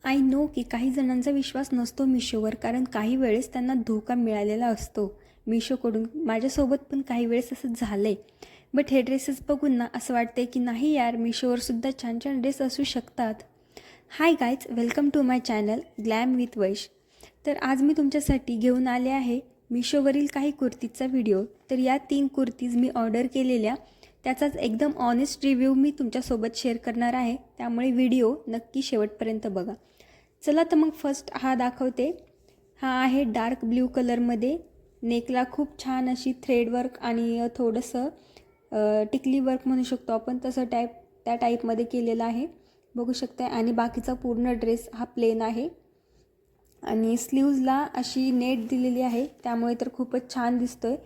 I know की काही जणांचा विश्वास नसतो मिशोवर, कारण काही वेळेस त्यांना धोका मिळालेला असतो मिशोकडून. माझ्यासोबत पण काही वेळेस असं झालं आहे. बट हे ड्रेसेस बघून ना असं वाटतं की नाही यार, मिशोवरसुद्धा छान छान ड्रेस असू शकतात. Hi guys, welcome to my channel glam with Vaish. तर आज मी तुमच्यासाठी घेऊन आले आहे मिशोवरील काही कुर्तीचा व्हिडिओ. तर या 3 कुर्तीज मी ऑर्डर केलेल्या, त्याचाच एकदम ऑनेस्ट रिव्ह्यू मी तुमच्यासोबत शेअर करणार आहे. त्यामुळे व्हिडिओ नक्की शेवटपर्यंत बघा. चला तर मग फर्स्ट हा दाखवते. हा आहे डार्क ब्ल्यू कलरमध्ये. नेकला खूप छान अशी थ्रेडवर्क आणि थोडंसं टिकली वर्क म्हणू शकतो आपण, तसं त्या टाईपमध्ये केलेलं आहे, बघू शकता. आणि बाकीचा पूर्ण ड्रेस हा प्लेन आहे आणि स्लीव्जला अशी नेट दिलेली आहे, त्यामुळे तर खूपच छान दिसतोय.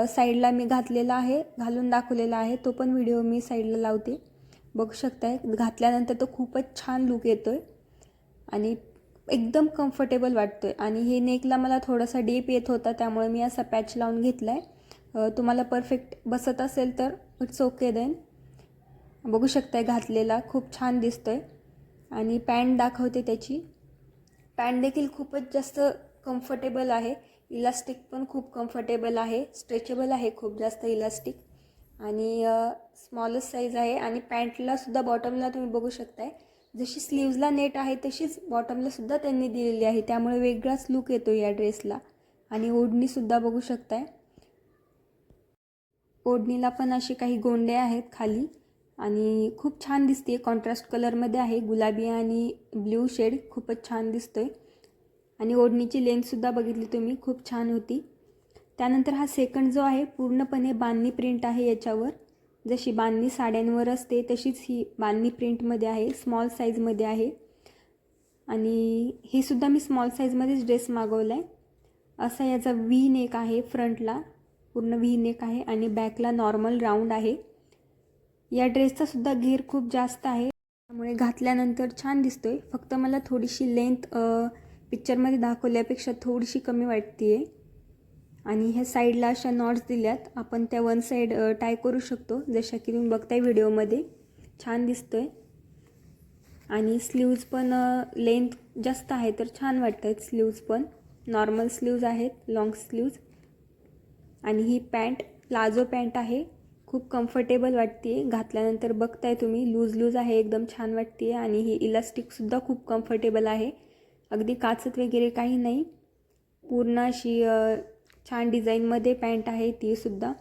साईडला मी घातलेला आहे, घालून दाखवलेला आहे, तो पण व्हिडिओ मी साईडला लावते, बघू शकताय. घातल्यानंतर तो खूपच छान लुक येतोय आणि एकदम कम्फर्टेबल वाटतोय. आणि हे नेकला मला थोडासा डीप येत होता, त्यामुळे मी असा पॅच लावून घेतला आहे. तुम्हाला परफेक्ट बसत असेल तर इट्स ओके देन. बघू शकताय घातलेला खूप छान दिसतोय. आणि पॅन्ट दाखवते. त्याची पॅन्ट देखील खूपच जास्त कम्फर्टेबल आहे. इलास्टिक पण खूप कम्फर्टेबल आहे, स्ट्रेचेबल आहे खूप जास्त इलास्टिक. आणि स्मॉलेस्ट साईज आहे. आणि पॅन्टलासुद्धा बॉटमला तुम्ही बघू शकताय, जशी स्लीव्जला नेट आहे तशीच बॉटमलासुद्धा त्यांनी दिलेली आहे, त्यामुळे वेगळाच लुक येतो या ड्रेसला. आणि ओढणीसुद्धा बघू शकताय. ओढणीला पण असे काही गोंडे आहेत खाली आणि खूप छान दिसते. कॉन्ट्रास्ट कलरमध्ये आहे, गुलाबी आणि ब्ल्यू शेड, खूपच छान दिसतोय. आणि ओढणीची लेंथसुद्धा बघितली तुम्ही, खूप छान होती. त्यानंतर हा सेकंड जो आहे पूर्णपणे बांधणी प्रिंट आहे याच्यावर. जशी बांधणी साड्यांवर असते तशीच ही बांधणी प्रिंटमध्ये आहे, स्मॉल साईजमध्ये आहे. आणि हे सुद्धा मी स्मॉल साईजमध्येच ड्रेस मागवला आहे. असा याचा व्ही नेक आहे, फ्रंटला पूर्ण व्ही नेक आहे आणि बॅकला नॉर्मल राऊंड आहे. या ड्रेसचा सुद्धा घेर खूप जास्त आहे, त्यामुळे घातल्यानंतर छान दिसतोय. फक्त मला थोडीशी लेंथ पिक्चरमध्ये दाखवल्यापेक्षा थोडीशी कमी वाटते आहे. आणि ह्या साईडला अशा नॉट्स दिल्यात, आपण त्या वन साईड टाय करू शकतो, जशा की तुम्ही बघताय व्हिडिओमध्ये, छान दिसतोय. आणि स्लीव्ज पण लेंथ जास्त आहे तर छान वाटत आहेत. स्लीव्ज पण नॉर्मल स्लीव्ज आहेत, लॉंग स्लीव्ज. आणि ही पॅन्ट प्लाझो पॅन्ट आहे, खूप कम्फर्टेबल वाटते घातल्यानंतर. बघताय तुम्ही, लूज आहे, एकदम छान वाटते. आणि ही इलास्टिकसुद्धा खूप कम्फर्टेबल आहे, अगदी काचत वगैरे काही नाही. पूर्ण अशी छान डिझाईनमध्ये पॅन्ट आहे तीसुद्धा.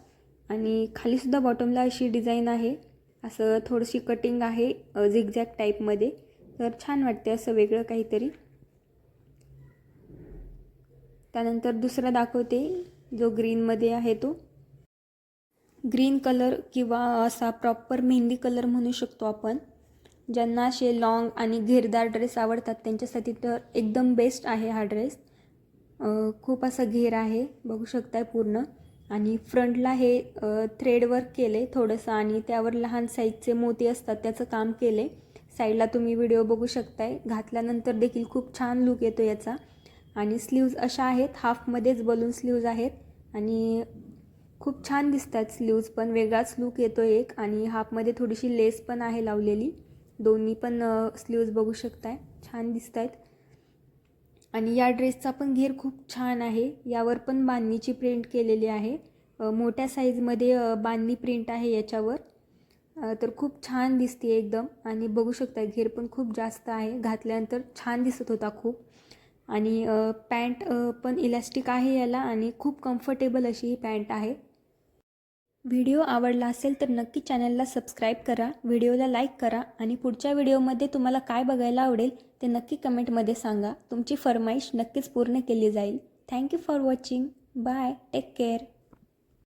आणि खालीसुद्धा बॉटमला अशी डिझाईन आहे, असं थोडीशी कटिंग आहे झिगझॅग टाईपमध्ये, तर छान वाटते असं वेगळं काहीतरी. त्यानंतर दुसरा दाखवते, जो ग्रीनमध्ये आहे. तो ग्रीन कलर किंवा असा प्रॉपर मेहंदी कलर म्हणू शकतो आपण. ज्यांना असे लॉंग आणि घेरदार ड्रेस आवडतात त्यांच्यासाठी तर एकदम बेस्ट आहे हा ड्रेस. खूप असा घेर आहे, बघू शकताय पूर्ण. आणि फ्रंटला हे थ्रेडवर्क केले थोडंसं, आणि त्यावर लहान साईजचे मोती असतात त्याचं काम केले. साईडला तुम्ही व्हिडिओ बघू शकताय. घातल्यानंतर देखील खूप छान लुक येतो याचा. आणि स्लीव्ज अशा आहेत, हाफमध्येच बलून स्लीव्ज आहेत आणि खूप छान दिसतात स्लीव्ज पण, वेगळाच लुक येतो एक. आणि हाफमध्ये थोडीशी लेस पण आहे लावलेली, दोन्ही पण स्लीव्ज बघू शकताय, छान दिसत आहेत. आणि या ड्रेसचा पण घेर खूप छान आहे, यावर पण बांधणीची प्रिंट केलेली आहे, मोठ्या साईजमध्ये बांधणी प्रिंट आहे याच्यावर. तर खूप छान दिसते एकदम. आणि बघू शकता घेर पण खूप जास्त आहे, घातल्यानंतर छान दिसत होता खूप. आणि पॅन्ट पण इलास्टिक आहे याला आणि खूप कम्फर्टेबल अशी ही पॅन्ट आहे. व्हिडिओ आवडला असेल तर नक्की चॅनलला सबस्क्राईब करा, व्हिडिओला लाईक करा. आणि पुढच्या व्हिडिओमध्ये तुम्हाला काय बघायला आवडेल ते नक्की कमेंटमध्ये सांगा. तुमची फरमाईश नक्कीच पूर्ण केली जाईल. Thank you for watching. Bye, take care.